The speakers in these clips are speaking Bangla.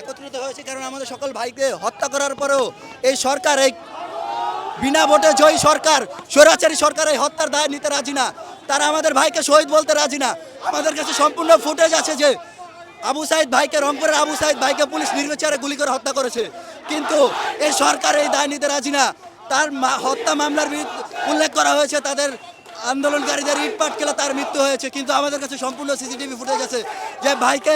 একত্রিত হয়েছে কারণ আমাদের সকল ভাইকে হত্যা করার পরেও এই সরকার, এই বিনা ভোটে জয়ী সরকার, স্বৈরাচারী সরকার এই হত্যার দায় নিতে রাজি না। তারা আমাদের ভাইকে শহীদ বলতে রাজি না। আমাদের কাছে সম্পূর্ণ ফুটেজ আছে যে আবু সাইদ ভাইকে, রংপুরের আবু সাইদ ভাইকে পুলিশ নির্বিচারে গুলি করে হত্যা করেছে, কিন্তু এই সরকার এই দায় নিতে রাজি না। তার হত্যা মামলার উল্লেখ করা হয়েছে, তাদের আন্দোলনকারীদের ইটপাট খেলে তার মৃত্যু হয়েছে, কিন্তু আমাদের কাছে সম্পূর্ণ সিসিটিভি ফুটেজ আছে যে ভাইকে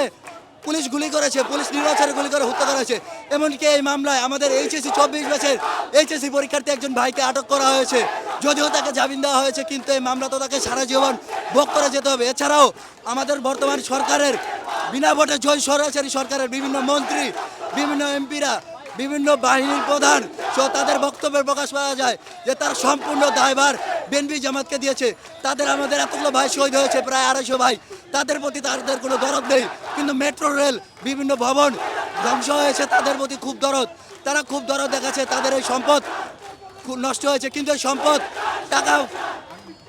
পুলিশ গুলি করেছে, পুলিশ নির্বিচারে গুলি করে হত্যা করা হয়েছে। এমনকি এই মামলায় আমাদের এইচএসসি 24 ব্যাচের এইচএসসি পরীক্ষার্থী একজন ভাইকে আটক করা হয়েছে, যদিও তাকে জামিন দেওয়া হয়েছে, কিন্তু এই মামলা তো তাকে সারা জীবন ভোগ করে যেতে হবে। এছাড়াও আমাদের বর্তমান সরকারের বিনা ভোটে জয় স্বৈরাচারী সরকারের বিভিন্ন মন্ত্রী, বিভিন্ন এমপিরা, বিভিন্ন বাহিনীর প্রধান তাদের বক্তব্যের প্রকাশ পাওয়া যায় যে তার সম্পূর্ণ দায়ভার বিএনপি জামাতকে দিয়েছে। আমাদের এতগুলো ভাই শহীদ হয়েছে, প্রায় 250 ভাই, তাদের প্রতি তাদের কোনো দরদ নেই, কিন্তু মেট্রো রেল, বিভিন্ন ভবন ধ্বংস হয়েছে, তাদের প্রতি খুব দরদ, তারা খুব দরদ দেখাচ্ছে। তাদের এই সম্পদ নষ্ট হয়েছে, কিন্তু এই সম্পদ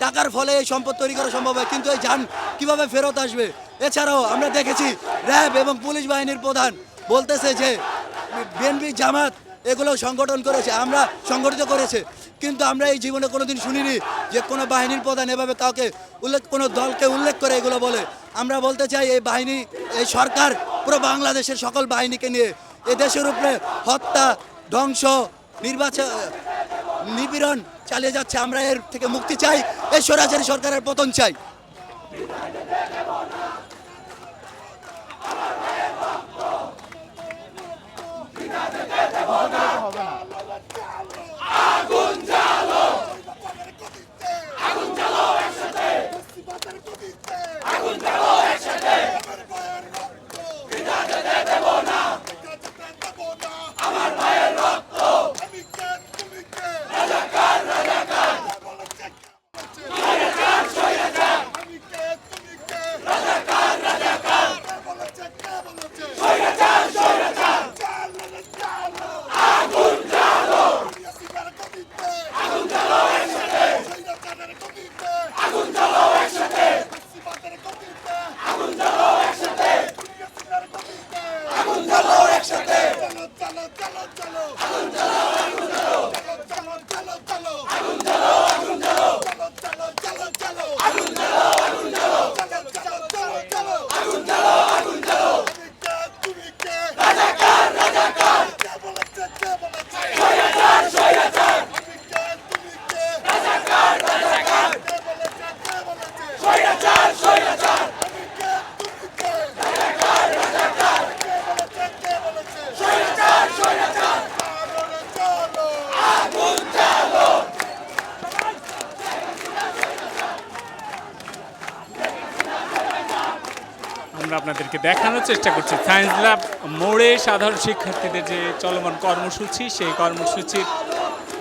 টাকার ফলে এই সম্পদ তৈরি করা সম্ভব হয়, কিন্তু এই যান কীভাবে ফেরত আসবে? এছাড়াও আমরা দেখেছি র্যাব এবং পুলিশ বাহিনীর প্রধান বলতেছে যে বিএনপি জামাত এগুলো সংগঠন করেছে, আমরা সংগঠিত করেছে, কিন্তু আমরা এই জীবনে কোনোদিন শুনিনি যে কোনো বাহিনীর প্রধান এভাবে কাউকে কোনো দলকে উল্লেখ করে এগুলো বলে। আমরা বলতে চাই এই বাহিনী, এই সরকার পুরো বাংলাদেশের সকল বাহিনীকে নিয়ে এ দেশের উপরে হত্যা, ধ্বংস, নিপীড়ন চালিয়ে যাচ্ছে। আমরা এর থেকে মুক্তি চাই, এই স্বৈরাচারী সরকারের পতন চাই। আমরা আপনাদেরকে দেখানোর চেষ্টা করছি সায়েন্স ল্যাব মোড়ে সাধারণ শিক্ষার্থীদের যে চলমান কর্মসূচি, সেই কর্মসূচির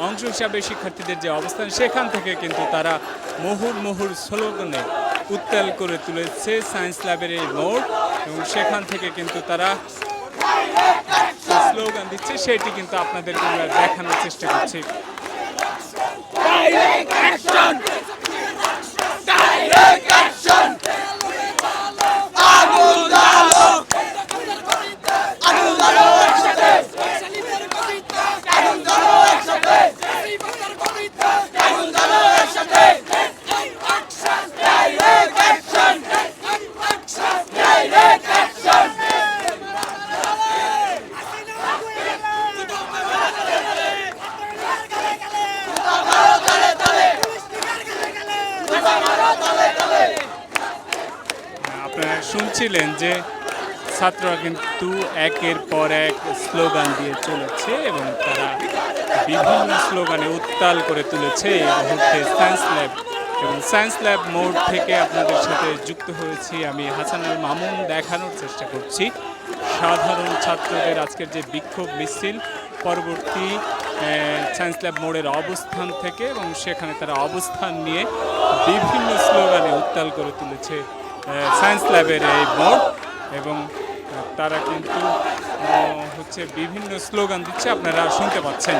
অংশ হিসাবে শিক্ষার্থীদের যে অবস্থান, সেখান থেকে কিন্তু তারা মুহুর্মুহুর স্লোগানে উত্তাল করে তুলেছে সায়েন্স ল্যাবের এই মোড়, এবং সেখান থেকে কিন্তু তারা স্লোগান দিচ্ছে, সেটি কিন্তু আপনাদেরকে আমরা দেখানোর চেষ্টা করছি। আপনারা শুনছিলেন যে ছাত্ররা কিন্তু একের পর এক স্লোগান দিয়ে চলেছে এবং তারা বিভিন্ন স্লোগানে উত্তাল করে তুলেছে এই মুহূর্তে সায়েন্স ল্যাব। এবং সায়েন্স ল্যাব মোড় থেকে আপনাদের সাথে যুক্ত হয়েছি আমি হাসানুল মামুন। দেখানোর চেষ্টা করছি সাধারণ ছাত্রদের আজকের যে বিক্ষোভ মিছিল পরবর্তী সায়েন্স ল্যাব মোড়ের অবস্থান থেকে, এবং সেখানে তারা অবস্থান নিয়ে বিভিন্ন স্লোগানে উত্তাল করে তুলেছে সায়েন্স ল্যাবের এই মোড়, এবং তারা কিন্তু বিভিন্ন স্লোগান দিচ্ছে, আপনারা শুনতে পাচ্ছেন।